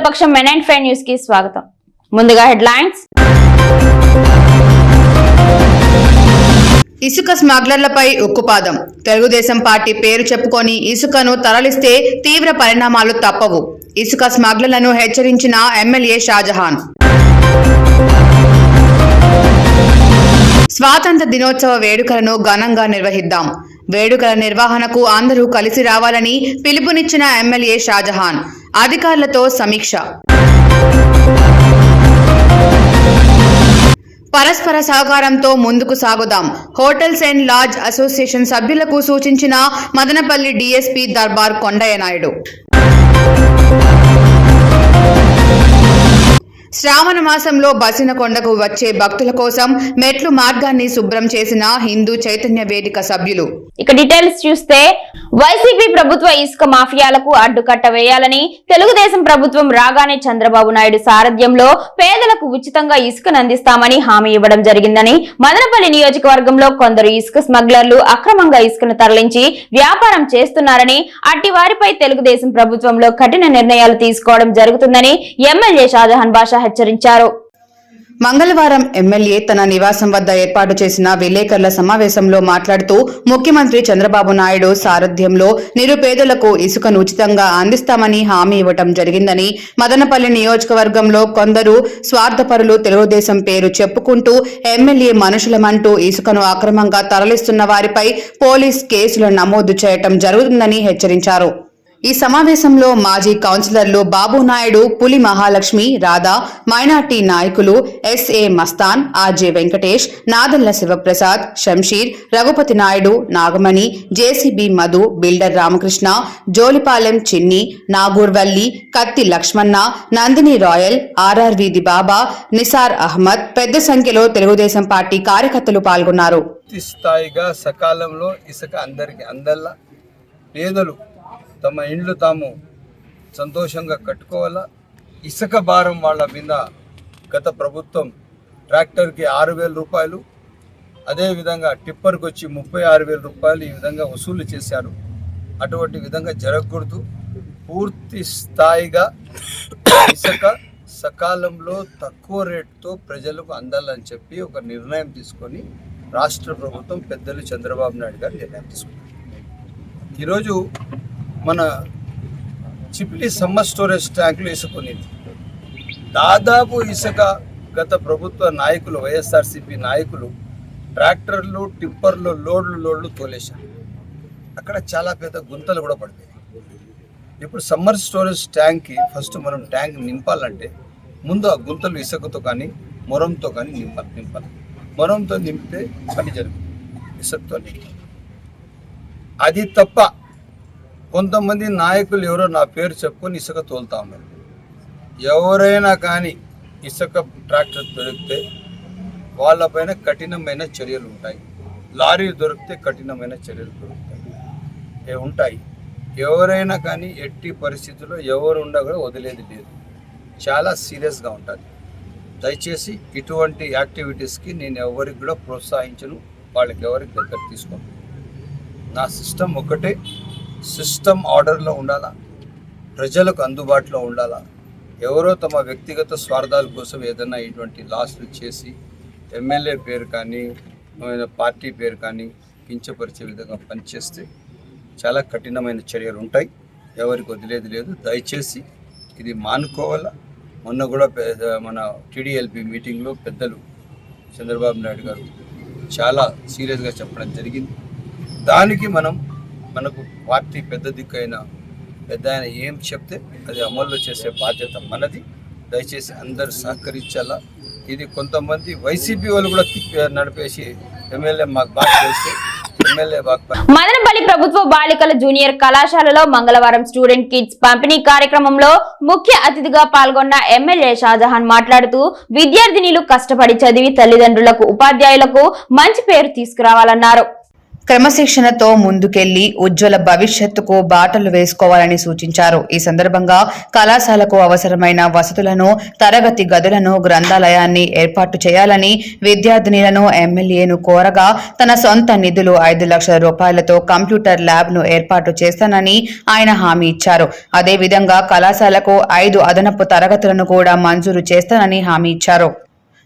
అఖిలపక్షం మెనైన్ five news కి స్వాగతం. ముందుగా హెడ్లైన్స్. ఇసుక స్మగ్లర్లపై ఉక్కుపాదం. తెలుగుదేశం పార్టీ పేరు చెప్పుకొని ఇసుకను తరలిస్తే తీవ్ర పరిణామాలు తప్పవు. ఇసుక స్మగ్లర్లను హెచ్చరించిన ఎమ్మెల్యే షాజహాన్. స్వాతంత్ర దినోత్సవ వేడుకలను ఘనంగా నిర్వహిద్దాం. వేడుకల నిర్వహణకు అందరూ కలిసి రావాలని పిలుపునిచ్చిన ఎమ్మెల్యే షాజహాన్. అధికారులతో సమీక్ష. పరస్పర సహకారంతో ముందుకు సాగుదాం. హోటల్స్ అండ్ లాడ్జ్ అసోసియేషన్ సభ్యులకు సూచించిన మదనపల్లి డీఎస్పీ దర్బార్ కొండయ్య నాయుడు. శ్రావణ మాసంలో బసినకొండకు వచ్చే భక్తుల కోసం మెట్లు మార్గాన్ని శుభ్రం చేసిన హిందూ చైతన్య వేదిక సభ్యులు. ఇక డీటెయిల్స్ చూస్తే వైసీపీ ప్రభుత్వ ఇసుక మాఫియాలకు అడ్డుకట్ట వేయాలని తెలుగుదేశం ప్రభుత్వం రాగానే చంద్రబాబు నాయుడు సారథ్యంలో పేదలకు ఉచితంగా ఇసుకను అందిస్తామని హామీ ఇవ్వడం జరిగిందని మదనపల్లి నియోజకవర్గంలో కొందరు ఇసుక స్మగ్లర్లు అక్రమంగా ఇసుకను తరలించి వ్యాపారం చేస్తున్నారని, అట్టి వారిపై తెలుగుదేశం ప్రభుత్వంలో కఠిన నిర్ణయాలు తీసుకోవడం జరుగుతుందని ఎమ్మెల్యే షాజహాన్ బాషా హెచ్చరించారు. మంగళవారం ఎమ్మెల్యే తన నివాసం వద్ద ఏర్పాటు చేసిన విలేకరుల సమావేశంలో మాట్లాడుతూ ముఖ్యమంత్రి చంద్రబాబు నాయుడు సారథ్యంలో నిరుపేదలకు ఇసుకను ఉచితంగా అందిస్తామని హామీ ఇవ్వటం జరిగిందని, మదనపల్లి నియోజకవర్గంలో కొందరు స్వార్థపరులు తెలుగుదేశం పేరు చెప్పుకుంటూ ఎమ్మెల్యే మనుషులమంటూ ఇసుకను అక్రమంగా తరలిస్తున్న వారిపై పోలీస్ కేసులు నమోదు చేయటం జరుగుతుందని హెచ్చరించారు. ఈ సమావేశంలో మాజీ కౌన్సిలర్లు బాబు నాయుడు, పులి మహాలక్ష్మి, రాధా, మైనార్టీ నాయకులు SA Mastan, RJ Venkatesh, Nadella Sivaprasad, Shamsheer, Raghupathi Naidu, Nagamani, JCB Madhu, builder Ramakrishna, Jolipalem Chinni, Nagurvalli, కత్తి లక్ష్మణ, నందిని రాయల్, ఆర్ఆర్ వీధి బాబా, నిసార్ అహ్మద్ పెద్ద సంఖ్యలో తెలుగుదేశం పార్టీ కార్యకర్తలు పాల్గొన్నారు. స్థాయిగా సకాలంలో ఇసుక అందరికీ అందల్లా పేదలు తమ ఇండ్లు తాము సంతోషంగా కట్టుకోవాలా. ఇసుక భారం వాళ్ళ మీద గత ప్రభుత్వం ట్రాక్టర్కి 6,000 రూపాయలు, అదేవిధంగా టిప్పర్కి వచ్చి 36,000 రూపాయలు ఈ విధంగా వసూలు చేశారు. అటువంటి విధంగా జరగకూడదు. పూర్తి స్థాయిగా ఇసుక సకాలంలో తక్కువ రేటుతో ప్రజలకు అందాలని చెప్పి ఒక నిర్ణయం తీసుకొని రాష్ట్ర ప్రభుత్వం పెద్దలు చంద్రబాబు నాయుడు గారు నిర్ణయం తీసుకున్నారు. ఈరోజు మన చిప్లీ సమ్మర్ స్టోరేజ్ ట్యాంకులు ఇసుకునేది దాదాపు ఇసుక గత ప్రభుత్వ నాయకులు, వైఎస్ఆర్సీపీ నాయకులు ట్రాక్టర్లు, టిప్పర్లు, లోడ్లు తోలేశారు. అక్కడ చాలా పెద్ద గుంతలు కూడా పడిపోయాయి. ఇప్పుడు సమ్మర్ స్టోరేజ్ ట్యాంక్కి ఫస్ట్ మనం ట్యాంక్ నింపాలంటే ముందు ఆ గుంతలు ఇసుకతో కానీ మొరంతో కానీ నింపాలి. మొరంతో నింపితే పని జరుగుతుంది, ఇసుకతో నింపాలి. అది తప్ప కొంతమంది నాయకులు ఎవరో నా పేరు చెప్పుకొని ఇసుక తోలుతా ఉన్నారు. ఎవరైనా కానీ ఇసుక ట్రాక్టర్ దొరికితే వాళ్ళపైన కఠినమైన చర్యలు ఉంటాయి. లారీ దొరికితే కఠినమైన చర్యలు ఉంటాయి. ఎవరైనా కానీ ఎట్టి పరిస్థితుల్లో ఎవరు ఉండగా వదిలేది లేదు. చాలా సీరియస్గా ఉంటుంది. దయచేసి ఇటువంటి యాక్టివిటీస్కి నేను ఎవరికి కూడా ప్రోత్సహించను, వాళ్ళకి ఎవరికి దగ్గర తీసుకోను. నా సిస్టమ్ ఒకటే, సిస్టమ్ ఆర్డర్లో ఉండాలా, ప్రజలకు అందుబాటులో ఉండాలా. ఎవరో తమ వ్యక్తిగత స్వార్థాల కోసం ఏదైనా ఇటువంటి లాస్లు చేసి ఎమ్మెల్యే పేరు కానీ పార్టీ పేరు కానీ కించపరిచే విధంగా పనిచేస్తే చాలా కఠినమైన చర్యలు ఉంటాయి. ఎవరికి వదిలేది లేదు. దయచేసి ఇది మానుకోవాలా. మొన్న కూడా మన టీడీఎల్పీ మీటింగ్లో పెద్దలు చంద్రబాబు నాయుడు గారు చాలా సీరియస్గా చెప్పడం జరిగింది. దానికి మనకు పార్టీ పెద్ద దిక్కు అయిన పెద్ద ఆయన ఏం చెప్తే అది అమల్లో చేసే బాధ్యత మనది. దయచేసి అందరూ సహకరించాలా. ఇది కొంతమంది వైసీపీ వాళ్ళు కూడా నడిపేసి ఎమ్మెల్యే మాకు బాగా చేస్తే మదనపల్లి ప్రభుత్వ బాలికల జూనియర్ కళాశాలలో మంగళవారం స్టూడెంట్ కిట్స్ పంపిణీ కార్యక్రమంలో ముఖ్య అతిథిగా పాల్గొన్న ఎమ్మెల్యే షాజహాన్ మాట్లాడుతూ విద్యార్థినిలు కష్టపడి చదివి తల్లిదండ్రులకు, ఉపాధ్యాయులకు మంచి పేరు తీసుకురావాలన్నారు. క్రమశిక్షణతో ముందుకెళ్లి ఉజ్వల భవిష్యత్తుకు బాటలు వేసుకోవాలని సూచించారు. ఈ సందర్భంగా కళాశాలకు అవసరమైన వసతులను, తరగతి గదులను, గ్రంథాలయాన్ని ఏర్పాటు చేయాలని విద్యార్థినులను ఎమ్మెల్యేను కోరగా తన సొంత నిధులు 5 లక్షల రూపాయలతో కంప్యూటర్ ల్యాబ్ ను ఏర్పాటు చేస్తానని ఆయన హామీ ఇచ్చారు. అదేవిధంగా కళాశాలకు 5 అదనపు తరగతులను కూడా మంజూరు చేస్తానని హామీ ఇచ్చారు.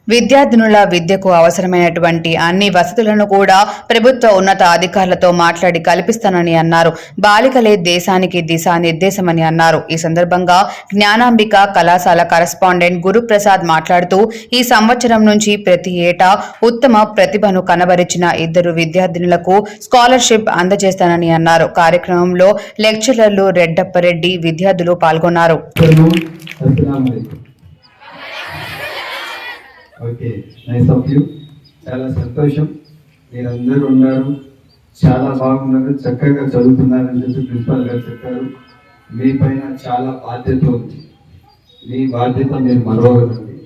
విద్యార్థినుల విద్యకు అవసరమైనటువంటి అన్ని వసతులను కూడా ప్రభుత్వ ఉన్నత అధికారులతో మాట్లాడి కల్పిస్తానని అన్నారు. బాలికలే దేశానికి దిశానిర్దేశమని అన్నారు. ఈ సందర్భంగా జ్ఞానాంబిక కళాశాల కరెస్పాండెంట్ గురుప్రసాద్ మాట్లాడుతూ ఈ సంవత్సరం నుంచి ప్రతి ఏటా ఉత్తమ ప్రతిభను కనబరిచిన 2 విద్యార్థినులకు స్కాలర్షిప్ అందజేస్తానని అన్నారు. కార్యక్రమంలో లెక్చరర్లు రెడ్డప్పరెడ్డి, విద్యార్థులు పాల్గొన్నారు. Okay, nice of you. చాలా సంతోషం, మీరందరూ ఉన్నారు, చాలా బాగున్నారు, చక్కగా చదువుతున్నారని చెప్పి ప్రిన్సిపాల్ గారు చెప్పారు. మీ పైన చాలా బాధ్యత ఉంది. మీ బాధ్యత మీరు మరవగలండి.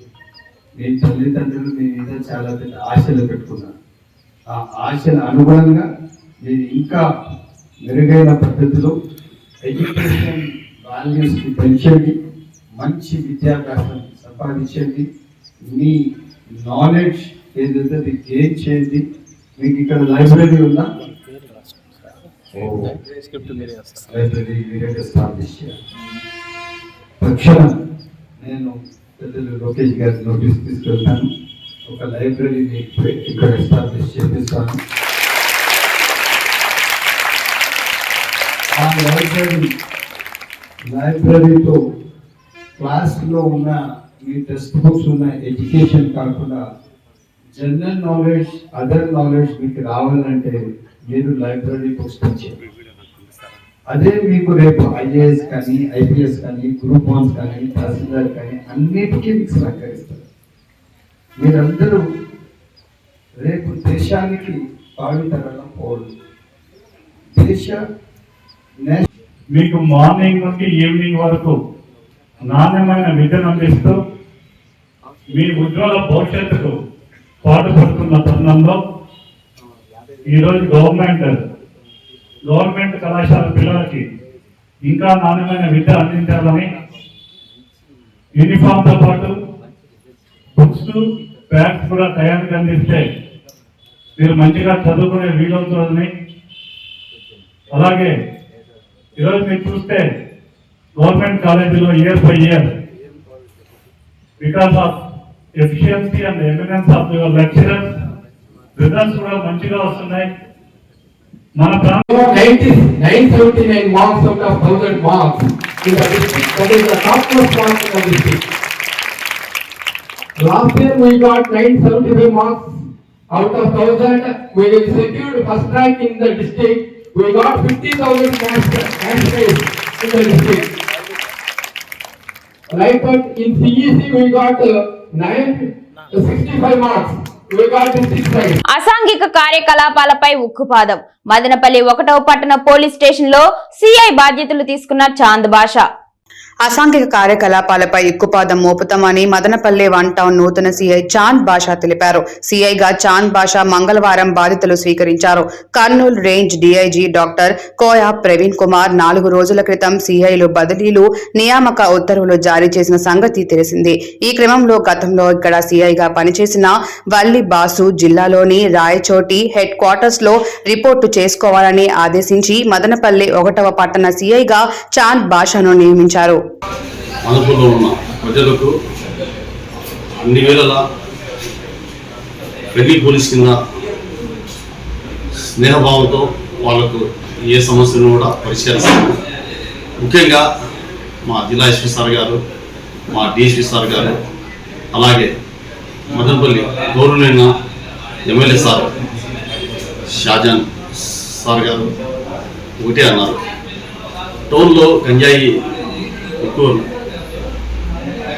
మీ తల్లిదండ్రులు మీ మీద చాలా పెద్ద ఆశలు పెట్టుకున్నారు. ఆ ఆశల అనుగుణంగా మీరు ఇంకా మెరుగైన పద్ధతిలో ఎడ్యుకేషన్ వాల్యూస్ని పెంచండి, మంచి విద్యాభ్యాసం సంపాదించండి, మీ నాలెడ్జ్ ఏదైతే అది గెయిన్ చేయండి. మీకు ఇక్కడ లైబ్రరీ ఉందా? లైబ్రరీ మీరే ఎస్టాబ్లిష్ చేయాలి. తక్షణం నేను పెద్దలు లోకేష్ గారి నోటీస్ తీసుకెళ్తాను. ఒక లైబ్రరీని ఇక్కడ ఎస్టాబ్లిష్ చేపిస్తాను. ఆ లైబ్రరీతో క్లాస్లో ఉన్న మీ టెక్స్ట్ బుక్స్ ఉన్న ఎడ్యుకేషన్ కాకుండా జనరల్ నాలెడ్జ్, అదర్ నాలెడ్జ్ మీకు రావాలంటే మీరు లైబ్రరీ బుక్స్ తెచ్చేయండి. అదే మీకు రేపు ఐఏఎస్ కానీ, ఐపీఎస్ కానీ, గ్రూప్ 1 కానీ, తహసీల్దార్ కానీ అన్నిటికీ మీకు సహకరిస్తారు. మీరందరూ రేపు దేశానికి భావితరం పౌరులు. మీకు మార్నింగ్ నుండి ఈవినింగ్ వరకు నాణ్యమైన విద్యను అందిస్తూ మీ ఉజ్వల భవిష్యత్తుకు పాటుపడుతున్న తరుణంలో ఈరోజు గవర్నమెంట్ కళాశాల పిల్లలకి ఇంకా నాణ్యమైన విద్య అందించాలని యూనిఫామ్తో పాటు బుక్స్, బ్యాగ్స్ కూడా టయానికి అందిస్తే మీరు మంచిగా చదువుకునే వీలవుతుందని, అలాగే ఈరోజు మీరు చూస్తే గవర్నమెంట్ కాలేజీలో year by year because of efficiency and eminence of your lecturers results కూడా మంచిగా వస్తున్నాయి. మన ప్రాంతంలో 979 marks out of 1000 marks in the district. That is the topmost mark in the district. Last year we got 975 marks out of 1000. We secured first rank in the district. We got 50,000 cash prize in the district. Like that in CEC we got 965 marks. We got in 6 prize. అసాంఘిక కార్యకలాపాలపై ఉక్కుపాదం. మదనపల్లి 1వ పట్టణ police station లో CI బాధ్యతలు తీసుకున్న చాంద్ బాషా. అసాంఘిక కార్యకలాపాలపై ఉక్కుపాదం మోపుతామని మదనపల్లె 1 టౌన్ నూతన సీఐ చాంద్ బాషా తెలిపారు. సీఐగా చాంద్ బాషా మంగళవారం బాధ్యతలు స్వీకరించారు. Kurnool range DIG doctor Koya Praveen Kumar 4 రోజుల క్రితం సీఐలు బదిలీలు నియామక ఉత్తర్వులు జారీ చేసిన సంగతి తెలిసింది. ఈ క్రమంలో గతంలో ఇక్కడ సీఐగా పనిచేసిన వల్లి బాసు జిల్లాలోని రాయచోటి హెడ్ క్వార్టర్స్ లో రిపోర్టు చేసుకోవాలని ఆదేశించి మదనపల్లి 1వ పట్టణ సీఐగా చాంద్ బాషాను నియమించారు. మనసులో ఉన్న ప్రజలకు అన్ని వేళలా ఫ్రెండ్లీ పోలీస్ కింద స్నేహభావంతో వాళ్ళకు ఏ సమస్యను కూడా పరిష్కరిస్తాము. ముఖ్యంగా మా జిల్లా ఎస్పీ సార్ గారు, మా డిఎస్పీ సార్ గారు, అలాగే మదనపల్లి గౌరవనీయ ఎమ్మెల్యే సార్ షాజాన్ సార్ గారు ఒకటే అన్నారు, టౌన్లో గంజాయి ఎక్కువ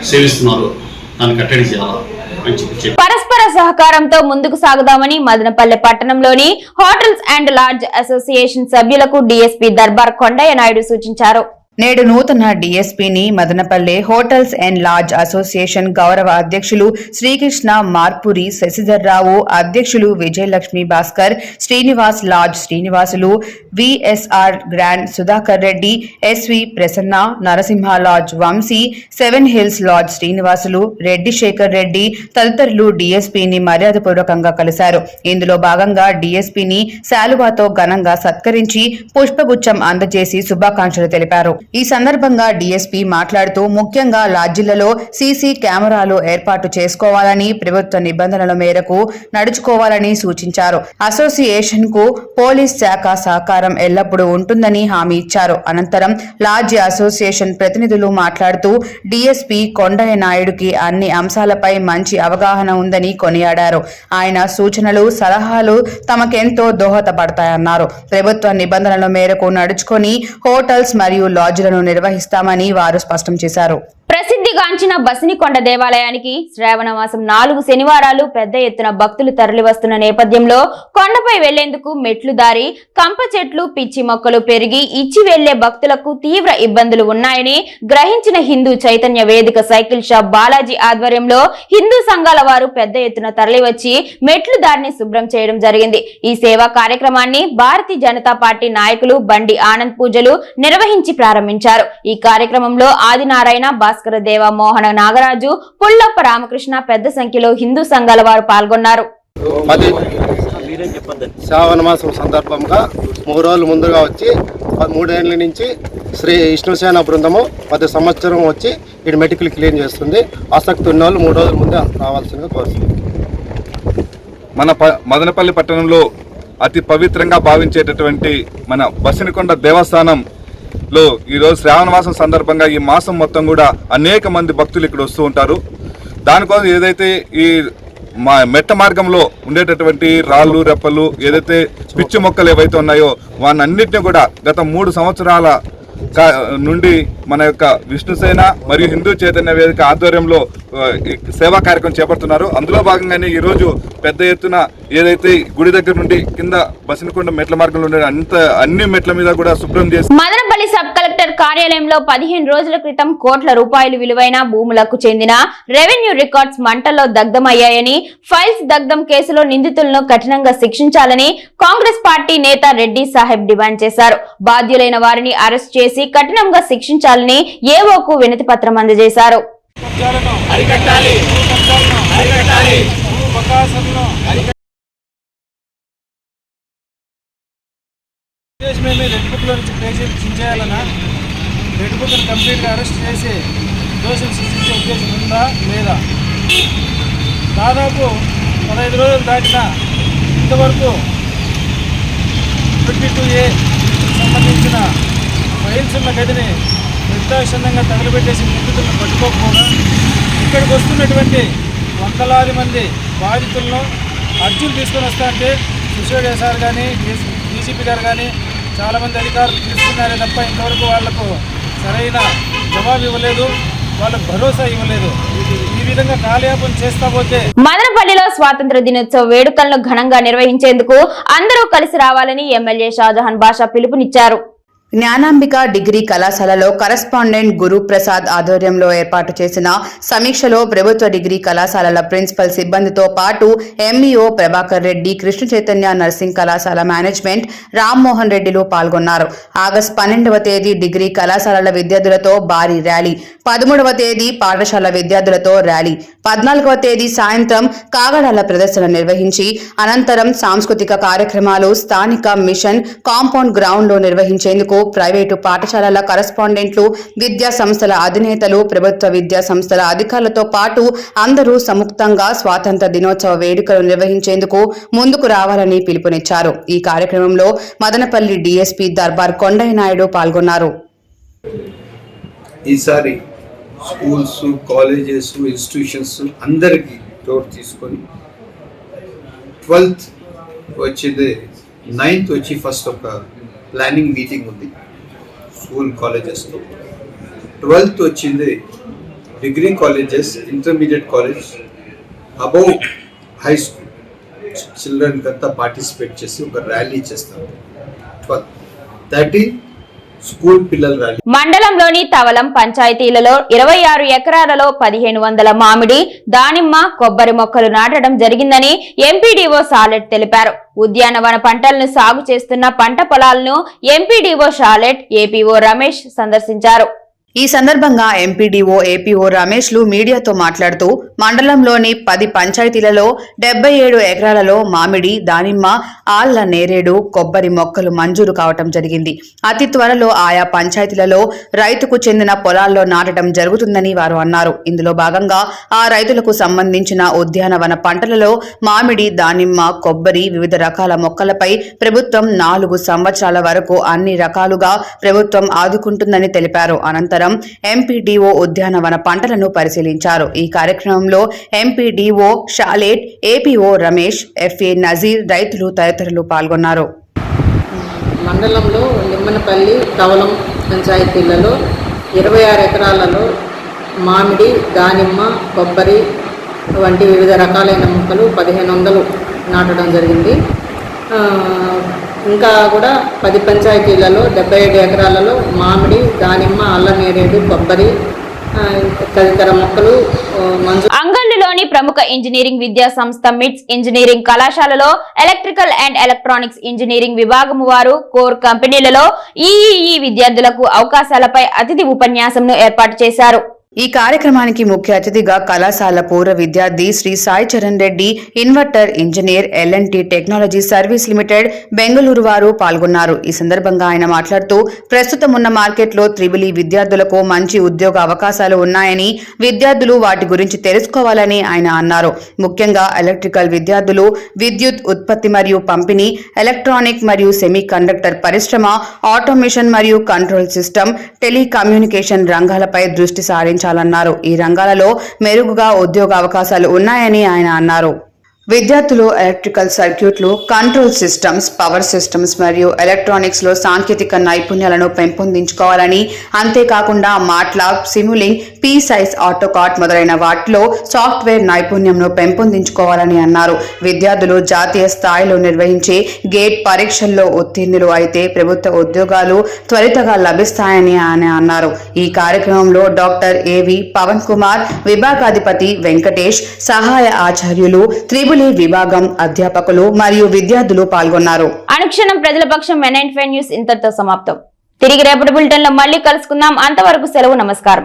సేవిస్తున్నారు, దాన్ని కట్టడి చేయాలా అని చెప్పి పరస్పర సహకారంతో ముందుకు సాగుదామని మదనపల్లె పట్టణంలోని హోటల్స్ అండ్ లాడ్జ్ అసోసియేషన్ సభ్యులకు డీఎస్పీ దర్బార్ కొండయ్య నాయుడు సూచించారు. నేడు నూతన డీఎస్పీని Madanapalle hotels and lodge association గౌరవ అధ్యక్షులు శ్రీకృష్ణ మార్పురి శశిధర్రావు, అధ్యక్షులు Vijayalakshmi Bhaskar, Srinivas lodge Srinivasulu, VSR grand Sudhakar Reddy, SV Prasanna, Narasimha lodge Vamsi, seven hills lodge Srinivasulu, Reddy Sekhar Reddy తదితరులు డీఎస్పీని మర్యాదపూర్వకంగా కలిశారు. ఇందులో భాగంగా డీఎస్పీని శాలువాతో ఘనంగా సత్కరించి పుష్పగుచ్చం అందజేసి శుభాకాంక్షలు తెలిపారు. ఈ సందర్భంగా డీఎస్పీ మాట్లాడుతూ ముఖ్యంగా లాడ్జిలలో సీసీ కెమెరాలు ఏర్పాటు చేసుకోవాలని, ప్రభుత్వ నిబంధనల మేరకు నడుచుకోవాలని సూచించారు. అసోసియేషన్ కు పోలీస్ శాఖ సహకారం ఎల్లప్పుడూ ఉంటుందని హామీ ఇచ్చారు. అనంతరం లాడ్జి అసోసియేషన్ ప్రతినిధులు మాట్లాడుతూ డీఎస్పీ కొండయ్య నాయుడుకి అన్ని అంశాలపై మంచి అవగాహన ఉందని కొనియాడారు. ఆయన సూచనలు, సలహాలు తమకెంతో దోహదపడతాయన్నారు. ప్రభుత్వ నిబంధనల మేరకు నడుచుకొని హోటల్స్ మరియు లాడ్జ్లను నిర్వహిస్తామని వారు స్పష్టం చేశారు. ప్రసిద్ధిగాంచిన బసినికొండ దేవాలయానికి శ్రావణ మాసం 4 శనివారాలు పెద్ద ఎత్తున భక్తులు తరలివస్తున్న నేపథ్యంలో కొండపై వెళ్లేందుకు మెట్లు దారి, కంప చెట్లు, పిచ్చి మొక్కలు పెరిగి ఇచ్చి వెళ్లే భక్తులకు తీవ్ర ఇబ్బందులు ఉన్నాయని గ్రహించిన హిందూ చైతన్య వేదిక సైకిల్ షాప్ బాలాజీ ఆధ్వర్యంలో హిందూ సంఘాల వారు పెద్ద ఎత్తున తరలివచ్చి మెట్లు దారిని శుభ్రం చేయడం జరిగింది. ఈ సేవా కార్యక్రమాన్ని భారతీయ జనతా పార్టీ నాయకులు బండి ఆనంద్ పూజలు నిర్వహించి ప్రారంభించారు. ఈ కార్యక్రమంలో ఆదినారాయణ, భాస్కర దేవ, మోహన నాగరాజు, పుల్లప్ప రామకృష్ణ పెద్ద సంఖ్యలో హిందూ సంఘాల వారు పాల్గొన్నారు. శ్రావణ మాసం సందర్భంగా 3 రోజులు ముందుగా వచ్చి 3 ఏళ్ళ నుంచి శ్రీ విష్ణుసేన బృందము 10 సంవత్సరం వచ్చి ఈ మెటికల్ క్లీన్ చేస్తుంది. ఆసక్తి ఉన్న వాళ్ళు 3 రోజుల ముందే రావాల్సిందిగా కోరుతుంది. మన మదనపల్లి పట్టణంలో అతి పవిత్రంగా భావించేటటువంటి మన బసినికొండ దేవస్థానంలో ఈరోజు శ్రావణ మాసం సందర్భంగా ఈ మాసం మొత్తం కూడా అనేక మంది భక్తులు ఇక్కడ వస్తూ ఉంటారు. దానికోసం ఏదైతే ఈ మెట్ట మార్గంలో ఉండేటటువంటి రాళ్ళు, రెప్పలు, ఏదైతే పిచ్చి మొక్కలు ఏవైతే ఉన్నాయో వాటన్నిటిని కూడా గత 3 సంవత్సరాల నుండి మన యొక్క విష్ణుసేన మరియు హిందూ చైతన్య వేదిక ఆధ్వర్యంలో సేవా కార్యక్రమం చేపడుతున్నారు. అందులో భాగంగానే ఈరోజు పెద్ద ఎత్తున ఏదైతే గుడి దగ్గర నుండి కింద బసినికొండ మెట్ల మార్గంలో ఉండే అన్ని మెట్ల మీద కూడా శుభ్రం చేసి మదనపల్లి సబ్ కలెక్టర్ కార్యాలయంలో 15 రోజుల క్రితం కోట్ల రూపాయలు విలువైన భూములకు చెందిన రెవెన్యూ రికార్డ్స్ మంటల్లో దగ్ధమయ్యాయని, ఫైల్స్ దగ్ధం కేసులో నిందితులను కఠినంగా శిక్షించాలని కాంగ్రెస్ పార్టీ నేత రెడ్డి సాహెబ్ డిమాండ్ చేశారు. బాధ్యులైన వారిని అరెస్ట్ చేసి కఠినంగా శిక్షించాలని ఏవోకు వినతి పత్రం అందజేశారు. రెడ్ బుక్లో నుంచి పేజీలు చించేయాలన్నా రెడ్ బుక్ని కంప్లీట్గా అరెస్ట్ చేసి దోషులు శిక్షించే ఉద్దేశం ఉందా లేదా? దాదాపు 15 రోజులు దాటినా ఇంతవరకు 22A సంబంధించిన ఫైల్స్ ఉన్న గదిని నిర్దాక్షిణ్యంగా తగలబెట్టేసి నిందితులను పట్టుకోకపోగా ఇక్కడికి వస్తున్నటువంటి వందలాది మంది బాధితులను అర్జీలు తీసుకొని వస్తా అంటే సుశీల్ సార్ కానీ, డీజీపీ గారు కానీ చాలామంది అధికారులు తీసుకున్నారే తప్ప ఇంతవరకు వాళ్లకు సరైన జవాబు ఇవ్వలేదు, వాళ్ళకు భరోసా ఇవ్వలేదు. ఈ విధంగా కాలయాపన చేస్తా పోతే మదనపల్లిలో స్వాతంత్ర దినోత్సవ వేడుకలను ఘనంగా నిర్వహించేందుకు అందరూ కలిసి రావాలని ఎమ్మెల్యే షాజహాన్ బాషా పిలుపునిచ్చారు. జ్ఞానాంబిక డిగ్రీ కళాశాలలో కరస్పాండెంట్ గురుప్రసాద్ ఆధ్వర్యంలో ఏర్పాటు చేసిన సమీక్షలో ప్రభుత్వ డిగ్రీ కళాశాలల ప్రిన్సిపల్ సిబ్బందితో పాటు ఎంఈఓ ప్రభాకర్ రెడ్డి, కృష్ణ చైతన్య నర్సింగ్ కళాశాల మేనేజ్మెంట్ రామ్మోహన్ రెడ్డిలు పాల్గొన్నారు. ఆగస్టు 12వ తేదీ డిగ్రీ కళాశాలల విద్యార్థులతో భారీ ర్యాలీ, 13వ తేదీ పాఠశాల విద్యార్థులతో ర్యాలీ, 14వ తేదీ సాయంత్రం కాగడాల ప్రదర్శన నిర్వహించి అనంతరం సాంస్కృతిక కార్యక్రమాలు స్థానిక మిషన్ కాంపౌండ్ గ్రౌండ్ లో నిర్వహించేందుకు ప్రైవేటు పాఠశాలల కరస్పాండెంట్లు, విద్యా సంస్థల అధినేతలు, ప్రభుత్వ విద్యా సంస్థల అధికారులతో పాటు అందరూ సంయుక్తంగా స్వాతంత్ర దినోత్సవ వేడుకలు నిర్వహించేందుకు ముందుకు రావాలని పిలుపునిచ్చారు. ఈ కార్యక్రమంలో మదనపల్లి డీఎస్పీ దర్బార్ కొండయ్య నాయుడు పాల్గొన్నారు. ఈసారి స్కూల్స్, కాలేజెస్, ఇన్స్టిట్యూషన్స్ అందరికీ చోటు తీసుకొని 12th వచ్చింది, 9th వచ్చి ఫస్ట్ ఒక ప్లానింగ్ మీటింగ్ ఉంది స్కూల్ కాలేజెస్లో. 12th వచ్చింది degree colleges, intermediate college, above high school children అంతా పార్టిసిపేట్ చేసి ఒక ర్యాలీ చేస్తాం. 13th స్కూల్ పిల్లలు కానీ మండలంలోని తవలం పంచాయతీలలో 26 ఎకరాలలో 1500 మామిడి, దానిమ్మ, కొబ్బరి మొక్కలు నాటడం జరిగిందని ఎంపీడీఓ సాలెట్ తెలిపారు. ఉద్యానవన పంటలను సాగు చేస్తున్న పంట పొలాలను ఎంపీడీఓ సాలెట్, ఏపీఓ రమేష్ సందర్శించారు. ఈ సందర్భంగా ఎంపీడీఓ, ఏపీఓ రమేష్లు మీడియాతో మాట్లాడుతూ మండలంలోని 10 పంచాయతీలలో 77 ఎకరాలలో మామిడి, దానిమ్మ, ఆళ్ల నేరేడు, కొబ్బరి మొక్కలు మంజూరు కావటం జరిగింది. అతి త్వరలో ఆయా పంచాయతీలలో రైతుకు చెందిన పొలాల్లో నాటడం జరుగుతుందని వారు అన్నారు. ఇందులో భాగంగా ఆ రైతులకు సంబంధించిన ఉద్యానవన పంటలలో మామిడి, దానిమ్మ, కొబ్బరి, వివిధ రకాల మొక్కలపై ప్రభుత్వం 4 సంవత్సరాల వరకు అన్ని రకాలుగా ప్రభుత్వం ఆదుకుంటుందని తెలిపారు. అనంతరం ఎంపీడీఓ ఉద్యానవన పంటలను పరిశీలించారు. ఈ కార్యక్రమంలో MPDO Shalet, APO Ramesh, FA Nazir, రైతులు తదితరులు పాల్గొన్నారు. మండలంలో నిమ్మనపల్లి, తవలం పంచాయతీలలో 26 ఎకరాలలో మామిడి, దానిమ్మ, కొబ్బరి వంటి వివిధ రకాలైన మొక్కలు 1500 నాటడం జరిగింది. ఇంకా కూడా 10 పంచాయతీలలో 77 ఎకరాలలో మామిడి, దానిమ్మ, అల్లం నేరేడు, కొబ్బరి తదితర మొక్కలు అంగళ్ళులోని ప్రముఖ ఇంజనీరింగ్ విద్యా సంస్థ మిట్స్ ఇంజనీరింగ్ కళాశాలలో ఎలక్ట్రికల్ అండ్ ఎలక్ట్రానిక్స్ ఇంజనీరింగ్ విభాగం వారు కోర్ కంపెనీలలో ఈఈఈ విద్యార్థులకు అవకాశాలపై అతిథి ఉపన్యాసంను ఏర్పాటు చేశారు. ఈ కార్యక్రమానికి ముఖ్య అతిథిగా కళాశాల పూర్వ విద్యార్థి Shri Sai Charan Reddy, inverter engineer, LNT technology service limited, Bengaluru వారు పాల్గొన్నారు. ఈ సందర్భంగా ఆయన మాట్లాడుతూ ప్రస్తుతం ఉన్న మార్కెట్లో త్రిబుల్ విద్యార్థులకు మంచి ఉద్యోగ అవకాశాలు ఉన్నాయని, విద్యార్థులు వాటి గురించి తెలుసుకోవాలని ఆయన అన్నారు. ముఖ్యంగా ఎలక్ట్రికల్ విద్యార్థులు విద్యుత్ ఉత్పత్తి మరియు పంపిణీ, ఎలక్ట్రానిక్ మరియు సెమీ కండక్టర్ పరిశ్రమ, ఆటోమేషన్ మరియు కంట్రోల్ సిస్టమ్, టెలికమ్యూనికేషన్ రంగాలపై దృష్టి సారించారు. ఈ రంగాలలో మెరుగుగా ఉద్యోగ అవకాశాలు ఉన్నాయని ఆయన అన్నారు. విద్యార్థులు ఎలక్ట్రికల్ సర్క్యూట్లు, కంట్రోల్ సిస్టమ్స్, పవర్ సిస్టమ్స్ మరియు ఎలక్ట్రానిక్స్ లో సాంకేతిక నైపుణ్యాలను పెంపొందించుకోవాలని, అంతేకాకుండా మాట్లాబ్, సిములింగ్, పీ సైజ్ ఆటోకాట్ మొదలైన వాటిలో సాఫ్ట్వేర్ నైపుణ్యంను పెంపొందించుకోవాలని అన్నారు. విద్యార్థులు జాతీయ స్థాయిలో నిర్వహించే గేట్ పరీక్షల్లో ఉత్తీర్ణులు అయితే ప్రభుత్వ ఉద్యోగాలు త్వరితగా లభిస్తాయని ఆయన అన్నారు. ఈ కార్యక్రమంలో డాక్టర్ ఏవి పవన్ కుమార్, విభాగాధిపతి వెంకటేష్, సహాయ ఆచార్యులు, త్రిబుల్ విభాగం అధ్యాపకులు మరియు విద్యార్థులు పాల్గొన్నారు. అనుక్షణం ప్రజల పక్షం NN5 న్యూస్ ఇంతటితో సమాప్తం. తిరిగి రేపటి బులెటిన్ లో మళ్ళీ కలుసుకుందాం. అంతవరకు సెలవు. నమస్కారం.